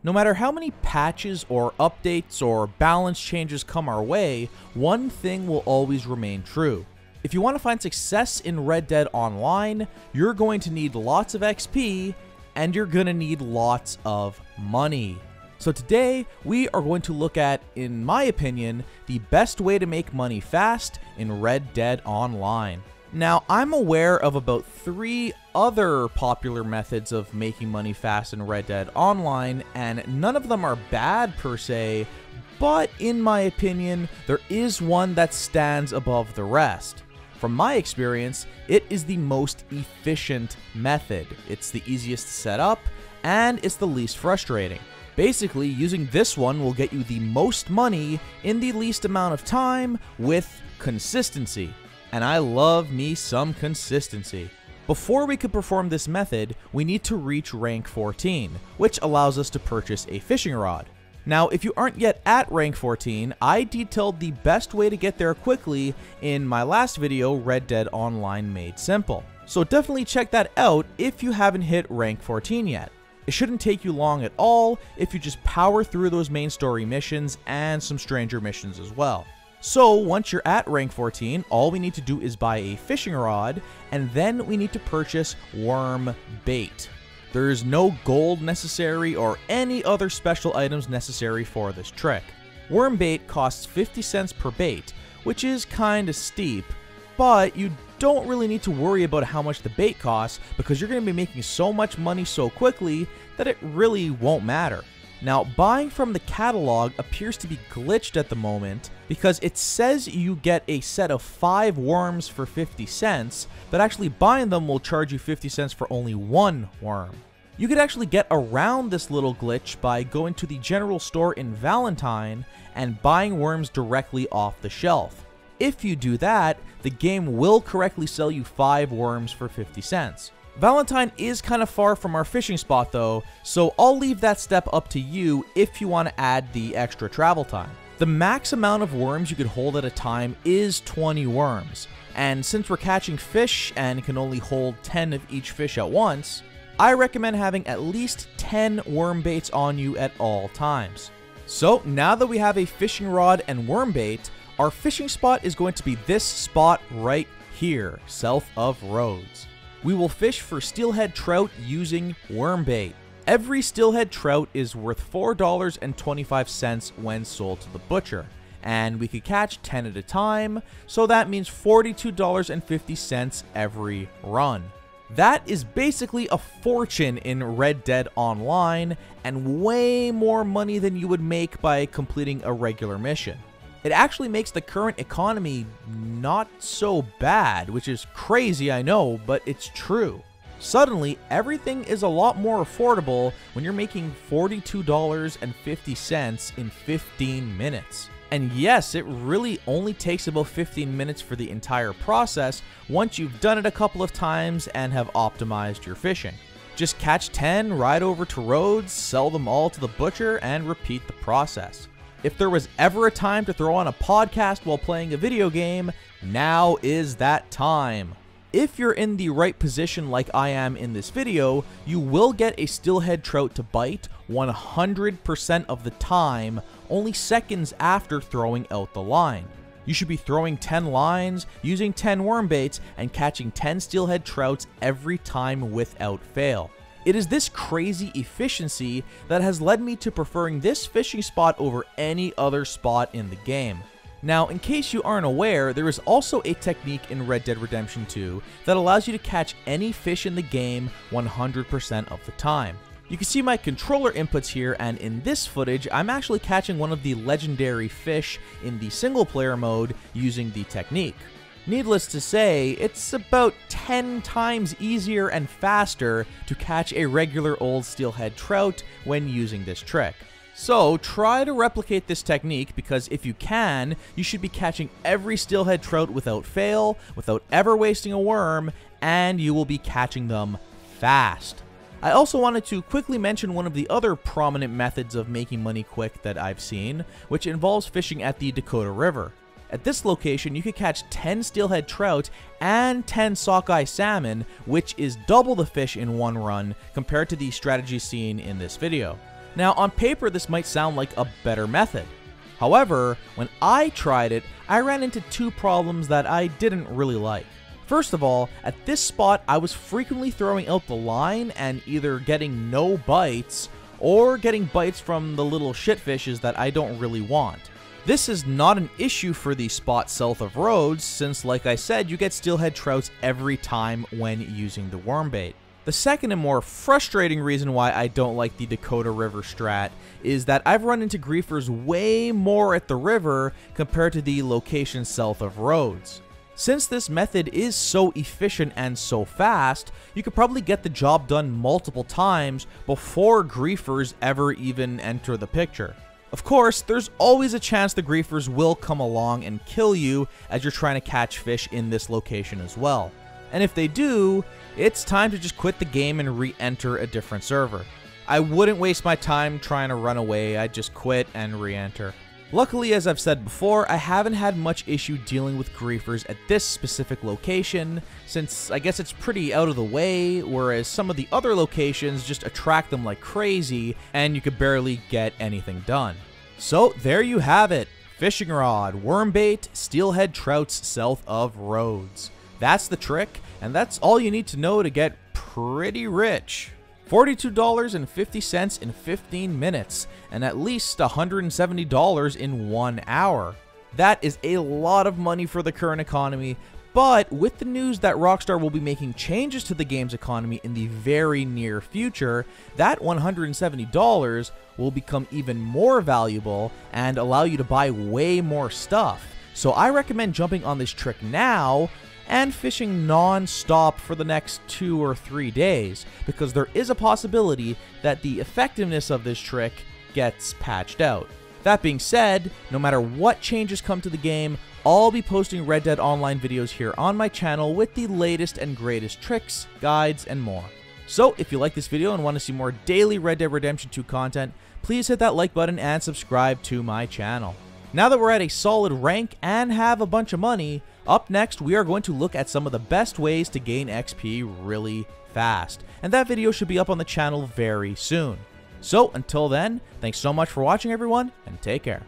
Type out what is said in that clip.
No matter how many patches or updates or balance changes come our way, one thing will always remain true. If you want to find success in Red Dead Online, you're going to need lots of XP and you're going to need lots of money. So today, we are going to look at, in my opinion, the best way to make money fast in Red Dead Online. Now, I'm aware of about 3 other popular methods of making money fast in Red Dead Online, and none of them are bad per se, but in my opinion, there is one that stands above the rest. From my experience, it is the most efficient method. It's the easiest to set up, and it's the least frustrating. Basically, using this one will get you the most money in the least amount of time with consistency. And I love me some consistency. Before we could perform this method, we need to reach rank 14, which allows us to purchase a fishing rod. Now, if you aren't yet at rank 14, I detailed the best way to get there quickly in my last video, Red Dead Online Made Simple. So definitely check that out if you haven't hit rank 14 yet. It shouldn't take you long at all if you just power through those main story missions and some stranger missions as well. So once you're at rank 14, all we need to do is buy a fishing rod, and then we need to purchase worm bait. There's no gold necessary or any other special items necessary for this trick. Worm bait costs 50 cents per bait, which is kinda steep, but you don't really need to worry about how much the bait costs because you're going to be making so much money so quickly that it really won't matter. Now, buying from the catalog appears to be glitched at the moment because it says you get a set of 5 worms for 50 cents, but actually buying them will charge you 50 cents for only 1 worm. You could actually get around this little glitch by going to the general store in Valentine and buying worms directly off the shelf. If you do that, the game will correctly sell you 5 worms for 50 cents. Valentine is kind of far from our fishing spot though, so I'll leave that step up to you if you want to add the extra travel time. The max amount of worms you could hold at a time is 20 worms, and since we're catching fish and can only hold 10 of each fish at once, I recommend having at least 10 worm baits on you at all times. So now that we have a fishing rod and worm bait, our fishing spot is going to be this spot right here, south of Rhodes. We will fish for steelhead trout using worm bait. Every steelhead trout is worth $4.25 when sold to the butcher, and we could catch 10 at a time, so that means $42.50 every run. That is basically a fortune in Red Dead Online, and way more money than you would make by completing a regular mission. It actually makes the current economy not so bad, which is crazy, I know, but it's true. Suddenly, everything is a lot more affordable when you're making $42.50 in 15 minutes. And yes, it really only takes about 15 minutes for the entire process once you've done it a couple of times and have optimized your fishing. Just catch 10, ride over to Rhodes, sell them all to the butcher, and repeat the process. If there was ever a time to throw on a podcast while playing a video game, now is that time. If you're in the right position like I am in this video, you will get a steelhead trout to bite 100% of the time, only seconds after throwing out the line. You should be throwing 10 lines, using 10 worm baits, and catching 10 steelhead trouts every time without fail. It is this crazy efficiency that has led me to preferring this fishing spot over any other spot in the game. Now, in case you aren't aware, there is also a technique in Red Dead Redemption 2 that allows you to catch any fish in the game 100% of the time. You can see my controller inputs here, and in this footage, I'm actually catching one of the legendary fish in the single player mode using the technique. Needless to say, it's about 10 times easier and faster to catch a regular old steelhead trout when using this trick. So try to replicate this technique, because if you can, you should be catching every steelhead trout without fail, without ever wasting a worm, and you will be catching them fast. I also wanted to quickly mention one of the other prominent methods of making money quick that I've seen, which involves fishing at the Dakota River. At this location, you could catch 10 steelhead trout and 10 sockeye salmon, which is double the fish in one run compared to the strategy seen in this video. Now, on paper, this might sound like a better method. However, when I tried it, I ran into two problems that I didn't really like. First of all, at this spot, I was frequently throwing out the line and either getting no bites or getting bites from the little shitfishes that I don't really want. This is not an issue for the spot south of Rhodes, since like I said, you get steelhead trouts every time when using the worm bait. The second and more frustrating reason why I don't like the Dakota River strat is that I've run into griefers way more at the river compared to the location south of Rhodes. Since this method is so efficient and so fast, you could probably get the job done multiple times before griefers ever even enter the picture. Of course, there's always a chance the griefers will come along and kill you as you're trying to catch fish in this location as well. And if they do, it's time to just quit the game and re-enter a different server. I wouldn't waste my time trying to run away, I'd just quit and re-enter. Luckily, as I've said before, I haven't had much issue dealing with griefers at this specific location, since I guess it's pretty out of the way, whereas some of the other locations just attract them like crazy, and you could barely get anything done. So there you have it, fishing rod, worm bait, steelhead trouts south of Rhodes. That's the trick, and that's all you need to know to get pretty rich. $42.50 in 15 minutes, and at least $170 in 1 hour. That is a lot of money for the current economy, but with the news that Rockstar will be making changes to the game's economy in the very near future, that $170 will become even more valuable and allow you to buy way more stuff. So I recommend jumping on this trick now and fishing non-stop for the next 2 or 3 days, because there is a possibility that the effectiveness of this trick gets patched out. That being said, no matter what changes come to the game, I'll be posting Red Dead Online videos here on my channel with the latest and greatest tricks, guides, and more. So if you like this video and want to see more daily Red Dead Redemption 2 content, please hit that like button and subscribe to my channel. Now that we're at a solid rank and have a bunch of money, up next we are going to look at some of the best ways to gain XP really fast, and that video should be up on the channel very soon. So until then, thanks so much for watching everyone, and take care.